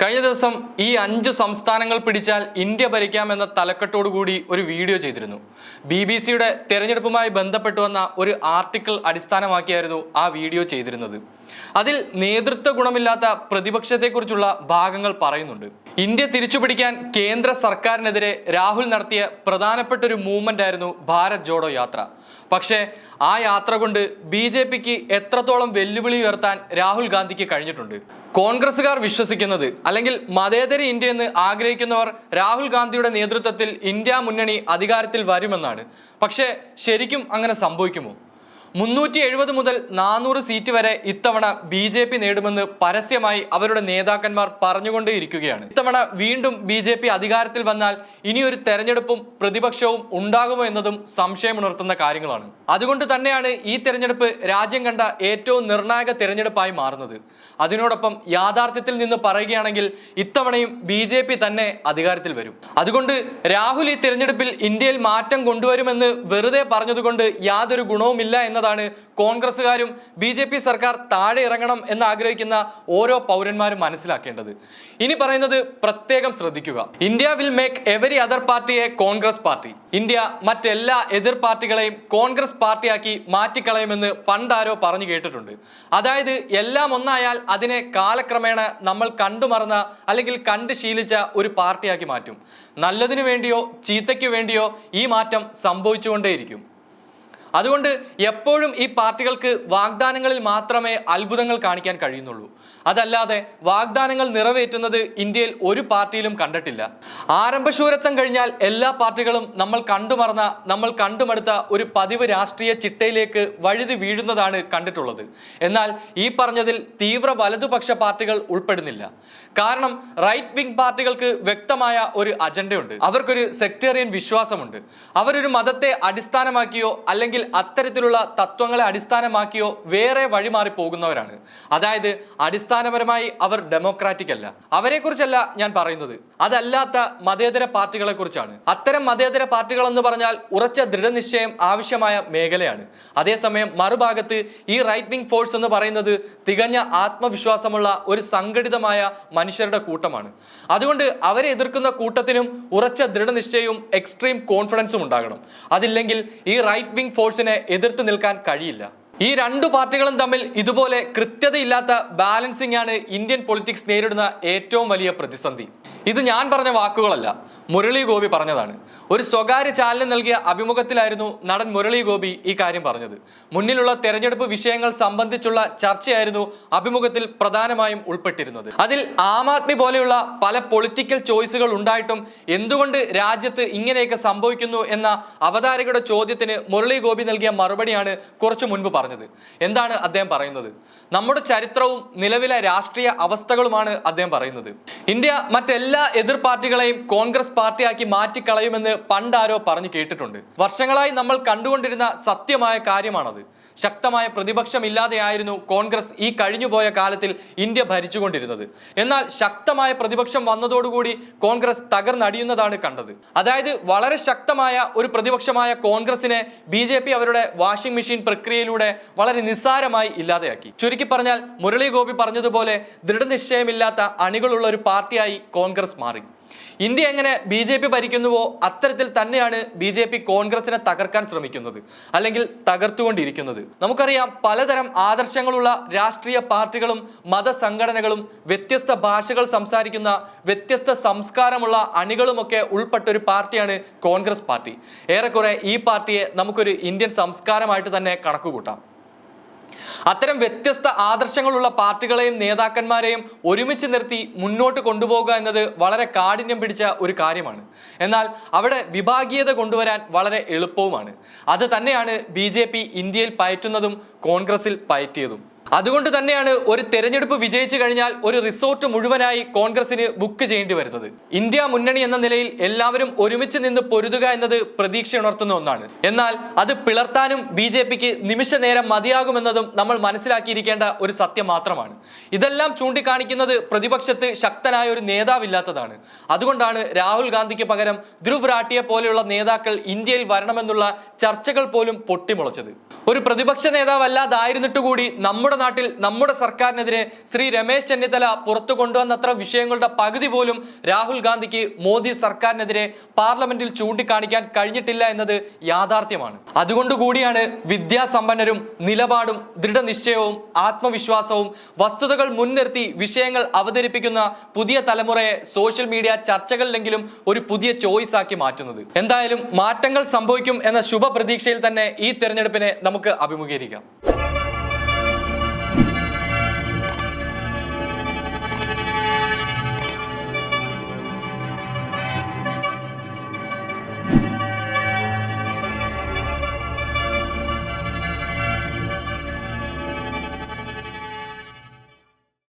കഴിഞ്ഞ ദിവസം ഈ 5 സംസ്ഥാനങ്ങൾ പിടിച്ചാൽ ഇന്ത്യ ഭരിക്കാമെന്ന തലക്കെട്ടോടുകൂടി ഒരു വീഡിയോ ചെയ്തിരുന്നു. BBC-യുടെ തെരഞ്ഞെടുപ്പുമായി ബന്ധപ്പെട്ടു വന്ന ഒരു ആർട്ടിക്കിൾ അടിസ്ഥാനമാക്കിയായിരുന്നു ആ വീഡിയോ ചെയ്തിരുന്നത്. അതിൽ നേതൃത്വ ഗുണമില്ലാത്ത പ്രതിപക്ഷത്തെക്കുറിച്ചുള്ള ഭാഗങ്ങൾ പറയുന്നുണ്ട്. ഇന്ത്യ തിരിച്ചുപിടിക്കാൻ കേന്ദ്ര സർക്കാരിനെതിരെ രാഹുൽ നടത്തിയ പ്രധാനപ്പെട്ട ഒരു മൂവ്മെന്റ് ആയിരുന്നു ഭാരത് ജോഡോ യാത്ര. പക്ഷേ ആ യാത്ര കൊണ്ട് BJPക്ക് എത്രത്തോളം വെല്ലുവിളി ഉയർത്താൻ രാഹുൽ ഗാന്ധിക്ക് കഴിഞ്ഞിട്ടുണ്ട്? കോൺഗ്രസുകാർ വിശ്വസിക്കുന്നത്, അല്ലെങ്കിൽ മതേതര ഇന്ത്യ എന്ന് ആഗ്രഹിക്കുന്നവർ രാഹുൽ ഗാന്ധിയുടെ നേതൃത്വത്തിൽ ഇന്ത്യ മുന്നണി അധികാരത്തിൽ വരുമെന്നാണ്. പക്ഷേ ശരിക്കും അങ്ങനെ സംഭവിക്കുമോ? 370 മുതൽ 400 സീറ്റ് വരെ ഇത്തവണ BJP നേടുമെന്ന് പരസ്യമായി അവരുടെ നേതാക്കന്മാർ പറഞ്ഞുകൊണ്ടേയിരിക്കുകയാണ്. ഇത്തവണ വീണ്ടും BJP അധികാരത്തിൽ വന്നാൽ ഇനിയൊരു തെരഞ്ഞെടുപ്പും പ്രതിപക്ഷവും ഉണ്ടാകുമോ എന്നതും സംശയമുണർത്തുന്ന കാര്യങ്ങളാണ്. അതുകൊണ്ട് തന്നെയാണ് ഈ തെരഞ്ഞെടുപ്പ് രാജ്യം കണ്ട ഏറ്റവും നിർണായക തെരഞ്ഞെടുപ്പായി മാറുന്നത്. അതിനോടൊപ്പം യാഥാർത്ഥ്യത്തിൽ നിന്ന് പറയുകയാണെങ്കിൽ ഇത്തവണയും BJP തന്നെ അധികാരത്തിൽ വരും. അതുകൊണ്ട് രാഹുൽ ഈ തെരഞ്ഞെടുപ്പിൽ ഇന്ത്യയിൽ മാറ്റം കൊണ്ടുവരുമെന്ന് വെറുതെ പറഞ്ഞതുകൊണ്ട് യാതൊരു ഗുണവുമില്ല എന്നതാണ് കോൺഗ്രസുകാരും BJP സർക്കാർ താഴെ ഇറങ്ങണം എന്ന് ആഗ്രഹിക്കുന്ന ഓരോ പൗരന്മാരും മനസ്സിലാക്കേണ്ടത്. ഇനി പറയുന്നത് പ്രത്യേകം ശ്രദ്ധിക്കുക. India will make every other party A Congress party. India മറ്റെല്ലാ എതിർ പാർട്ടികളെയും കോൺഗ്രസ് പാർട്ടിയാക്കി മാറ്റിക്കളയുമെന്ന് പണ്ടാരോ പറഞ്ഞു കേട്ടിട്ടുണ്ട്. അതായത് എല്ലാം ഒന്നായാൽ അതിനെ കാലക്രമേണ നമ്മൾ കണ്ടുമറന്ന അല്ലെങ്കിൽ കണ്ട് ശീലിച്ച ഒരു പാർട്ടിയാക്കി മാറ്റും. നല്ലതിനു വേണ്ടിയോ ചീത്തയ്ക്ക് വേണ്ടിയോ ഈ മാറ്റം സംഭവിച്ചുകൊണ്ടേയിരിക്കും. അതുകൊണ്ട് എപ്പോഴും ഈ പാർട്ടികൾക്ക് വാഗ്ദാനങ്ങളിൽ മാത്രമേ അത്ഭുതങ്ങൾ കാണിക്കാൻ കഴിയുന്നുള്ളൂ. അതല്ലാതെ വാഗ്ദാനങ്ങൾ നിറവേറ്റുന്നത് ഇന്ത്യയിൽ ഒരു പാർട്ടിയിലും കണ്ടിട്ടില്ല. ആരംഭശൂരത്വം കഴിഞ്ഞാൽ എല്ലാ പാർട്ടികളും നമ്മൾ കണ്ടുമടുത്ത ഒരു പതിവ് രാഷ്ട്രീയ ചിട്ടയിലേക്ക് വഴുതി വീഴുന്നതാണ് കണ്ടിട്ടുള്ളത്. എന്നാൽ ഈ പറഞ്ഞതിൽ തീവ്ര വലതുപക്ഷ പാർട്ടികൾ ഉൾപ്പെടുന്നില്ല. കാരണം റൈറ്റ് വിങ് പാർട്ടികൾക്ക് വ്യക്തമായ ഒരു അജണ്ടയുണ്ട്. അവർക്കൊരു സെക്ടേറിയൻ വിശ്വാസമുണ്ട്. അവരൊരു മതത്തെ അടിസ്ഥാനമാക്കിയോ അല്ലെങ്കിൽ അത്തരത്തിലുള്ള തത്വങ്ങളെ അടിസ്ഥാനമാക്കിയോ വേറെ വഴിമാറി പോകുന്നവരാണ്. അതായത് അടിസ്ഥാനപരമായി അവർ ഡെമോക്രാറ്റിക് അല്ല. അവരെ കുറിച്ചല്ല ഞാൻ പറയുന്നത്, അതല്ലാത്ത മതേതര പാർട്ടികളെ കുറിച്ചാണ്. അത്തരം മതേതര പാർട്ടികൾ എന്ന് പറഞ്ഞാൽ ഉറച്ച ദൃഢനിശ്ചയം ആവശ്യമായ മേഖലയാണ്. അതേസമയം മറുഭാഗത്ത് ഈ റൈറ്റ് വിങ് ഫോഴ്സ് എന്ന് പറയുന്നത് തികഞ്ഞ ആത്മവിശ്വാസമുള്ള ഒരു സംഘടിതമായ മനുഷ്യരുടെ കൂട്ടമാണ്. അതുകൊണ്ട് അവരെ എതിർക്കുന്ന കൂട്ടത്തിനും ഉറച്ച ദൃഢനിശ്ചയവും എക്സ്ട്രീം കോൺഫിഡൻസും ഉണ്ടാകണം. അതില്ലെങ്കിൽ ഈ റൈറ്റ് വിങ് ഫോഴ്സിനെ എതിർത്ത് നിൽക്കാൻ കഴിയില്ല. ഈ രണ്ടു പാർട്ടികളും തമ്മിൽ ഇതുപോലെ കൃത്യതയില്ലാത്ത ബാലൻസിംഗ് ആണ് ഇന്ത്യൻ പൊളിറ്റിക്സ് നേരിടുന്ന ഏറ്റവും വലിയ പ്രതിസന്ധി. ഇത് ഞാൻ പറഞ്ഞ വാക്കുകളല്ല, മുരളി ഗോപി പറഞ്ഞതാണ്. ഒരു സ്വകാര്യ ചാനലിന് നൽകിയ അഭിമുഖത്തിലായിരുന്നു നടൻ മുരളി ഗോപി ഈ കാര്യം പറഞ്ഞത്. മുന്നിലുള്ള തെരഞ്ഞെടുപ്പ് വിഷയങ്ങൾ സംബന്ധിച്ചുള്ള ചർച്ചയായിരുന്നു അഭിമുഖത്തിൽ പ്രധാനമായും ഉൾപ്പെട്ടിരുന്നത്. അതിൽ ആം ആദ്മി പോലെയുള്ള പല പൊളിറ്റിക്കൽ ചോയ്സുകൾ ഉണ്ടായിട്ടും എന്തുകൊണ്ട് രാജ്യത്ത് ഇങ്ങനെയൊക്കെ സംഭവിക്കുന്നു എന്ന അവതാരകയുടെ ചോദ്യത്തിന് മുരളി ഗോപി നൽകിയ മറുപടിയാണ് കുറച്ചു മുൻപ് പറഞ്ഞത്. എന്താണ് അദ്ദേഹം പറയുന്നത്? നമ്മുടെ ചരിത്രവും നിലവിലെ രാഷ്ട്രീയ അവസ്ഥകളുമാണ് അദ്ദേഹം പറയുന്നത്. ഇന്ത്യ മറ്റെല്ലാ എതിർ പാർട്ടികളെയും കോൺഗ്രസ് പാർട്ടിയാക്കി മാറ്റിക്കളയുമെന്ന് പണ്ടാരോ പറഞ്ഞു കേട്ടിട്ടുണ്ട്. വർഷങ്ങളായി നമ്മൾ കണ്ടുകൊണ്ടിരുന്ന സത്യമായ കാര്യമാണത്. ശക്തമായ പ്രതിപക്ഷമില്ലാതെയായിരുന്നു കോൺഗ്രസ് ഈ കഴിഞ്ഞുപോയ കാലത്തിൽ ഇന്ത്യ ഭരിച്ചുകൊണ്ടിരുന്നത്. എന്നാൽ ശക്തമായ പ്രതിപക്ഷം വന്നതോടുകൂടി കോൺഗ്രസ് തകർന്നടിയുന്നതാണ് കണ്ടത്. അതായത് വളരെ ശക്തമായ ഒരു പ്രതിപക്ഷമായ കോൺഗ്രസിനെ BJP അവരുടെ വാഷിംഗ് മെഷീൻ പ്രക്രിയയിലൂടെ വളരെ നിസ്സാരമായി ഇല്ലാതെയാക്കി. ചുരുക്കി പറഞ്ഞാൽ മുരളി ഗോപി പറഞ്ഞതുപോലെ ദൃഢനിശ്ചയമില്ലാത്ത അണികളുള്ള ഒരു പാർട്ടിയായി കോൺഗ്രസ് മാറി. ഇന്ത്യ എങ്ങനെ BJP ഭരിക്കുന്നുവോ അത്തരത്തിൽ തന്നെയാണ് BJP കോൺഗ്രസിനെ തകർക്കാൻ ശ്രമിക്കുന്നത്, അല്ലെങ്കിൽ തകർത്തുകൊണ്ടിരിക്കുന്നത്. നമുക്കറിയാം, പലതരം ആദർശങ്ങളുള്ള രാഷ്ട്രീയ പാർട്ടികളും മതസംഘടനകളും വ്യത്യസ്ത ഭാഷകൾ സംസാരിക്കുന്ന വ്യത്യസ്ത സംസ്കാരമുള്ള അണികളുമൊക്കെ ഉൾപ്പെട്ട ഒരു പാർട്ടിയാണ് കോൺഗ്രസ് പാർട്ടി. ഏറെക്കുറെ ഈ പാർട്ടിയെ നമുക്കൊരു ഇന്ത്യൻ സംസ്കാരമായിട്ട് തന്നെ കണക്കുകൂട്ടാം. അത്തരം വ്യത്യസ്ത ആദർശങ്ങളുള്ള പാർട്ടികളെയും നേതാക്കന്മാരെയും ഒരുമിച്ച് നിർത്തി മുന്നോട്ട് കൊണ്ടുപോകുക എന്നത് വളരെ കാഠിന്യം പിടിച്ച ഒരു കാര്യമാണ്. എന്നാൽ അവിടെ വിഭാഗീയത കൊണ്ടുവരാൻ വളരെ എളുപ്പവുമാണ്. അത് തന്നെയാണ് BJP ഇന്ത്യയിൽ പയറ്റുന്നതും കോൺഗ്രസിൽ പയറ്റിയതും. അതുകൊണ്ട് തന്നെയാണ് ഒരു തെരഞ്ഞെടുപ്പ് വിജയിച്ചു കഴിഞ്ഞാൽ ഒരു റിസോർട്ട് മുഴുവനായി കോൺഗ്രസിന് ബുക്ക് ചെയ്യേണ്ടി വരുന്നത്. ഇന്ത്യ മുന്നണി എന്ന നിലയിൽ എല്ലാവരും ഒരുമിച്ച് നിന്ന് പൊരുതുക എന്നത് പ്രതീക്ഷ ഉണർത്തുന്ന ഒന്നാണ്. എന്നാൽ അത് പിളർത്താനും BJPക്ക് നിമിഷ നേരം മതിയാകുമെന്നതും നമ്മൾ മനസ്സിലാക്കിയിരിക്കേണ്ട ഒരു സത്യം മാത്രമാണ്. ഇതെല്ലാം ചൂണ്ടിക്കാണിക്കുന്നത് പ്രതിപക്ഷത്ത് ശക്തനായ ഒരു നേതാവില്ലാത്തതാണ്. അതുകൊണ്ടാണ് രാഹുൽ ഗാന്ധിക്ക് പകരം ധ്രുവ് റാട്ടിയെ പോലെയുള്ള നേതാക്കൾ ഇന്ത്യയിൽ വരണമെന്നുള്ള ചർച്ചകൾ പോലും പൊട്ടിമുളച്ചത്. ഒരു പ്രതിപക്ഷ നേതാവല്ലാതായിരുന്നിട്ട് കൂടി നമ്മുടെ നാട്ടിൽ നമ്മുടെ സർക്കാരിനെതിരെ ശ്രീ രമേശ് ചെന്നിത്തല പുറത്തു കൊണ്ടുവന്നത്ര വിഷയങ്ങളുടെ പകുതി പോലും രാഹുൽ ഗാന്ധിക്ക് മോദി സർക്കാരിനെതിരെ പാർലമെന്റിൽ ചൂണ്ടിക്കാണിക്കാൻ കഴിഞ്ഞിട്ടില്ല എന്നത് യാഥാർത്ഥ്യമാണ്. അതുകൊണ്ടുകൂടിയാണ് വിദ്യാസമ്പന്നരും നിലപാടും ദൃഢനിശ്ചയവും ആത്മവിശ്വാസവും വസ്തുതകൾ മുൻനിർത്തി വിഷയങ്ങൾ അവതരിപ്പിക്കുന്ന പുതിയ തലമുറയെ സോഷ്യൽ മീഡിയ ചർച്ചകളിലെങ്കിലും ഒരു പുതിയ ചോയ്സ് ആക്കി മാറ്റുന്നത്. എന്തായാലും മാറ്റങ്ങൾ സംഭവിക്കും എന്ന ശുഭപ്രതീക്ഷയിൽ തന്നെ ഈ തെരഞ്ഞെടുപ്പിനെ നമുക്ക് അഭിമുഖീകരിക്കാം.